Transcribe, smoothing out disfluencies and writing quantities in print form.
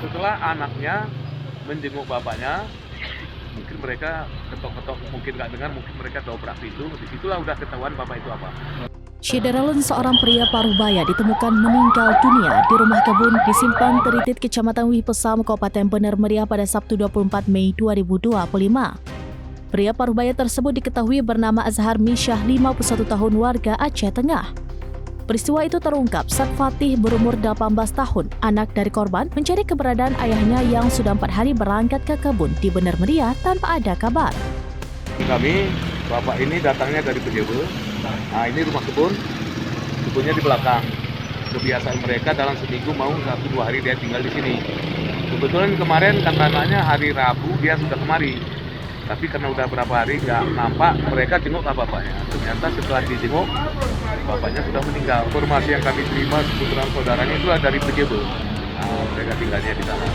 Setelah anaknya menjenguk bapaknya, mungkin mereka ketok-ketok, mungkin nggak dengar, mungkin mereka dobrak pintu. Disitulah udah ketahuan bapak itu apa. Syederalun, seorang pria Parubaya, ditemukan meninggal dunia di rumah kebun di Simpang Teritit, Kecamatan Wipesam, Kabupaten Bener Meriah pada Sabtu 24 Mei 2025. Pria Parubaya tersebut diketahui bernama Azhar Misyah, 51 tahun, warga Aceh Tengah. Peristiwa itu terungkap saat Fatih berumur 18 tahun, anak dari korban, mencari keberadaan ayahnya yang sudah 4 hari berangkat ke kebun di Bener Meriah tanpa ada kabar. Kami, bapak ini datangnya dari Pejebe. Nah, ini rumah kebunnya di belakang. Kebiasaan mereka dalam seminggu mau 1-2 hari dia tinggal di sini. Kebetulan kemarin kata anaknya hari Rabu dia sudah kemari. Tapi karena udah berapa hari nggak nampak, mereka jenguk bapaknya. Ternyata setelah dijenguk, bapaknya sudah meninggal. Informasi yang kami terima seputar saudaranya itu dari Pejebe. Nah, mereka tinggalnya di sana.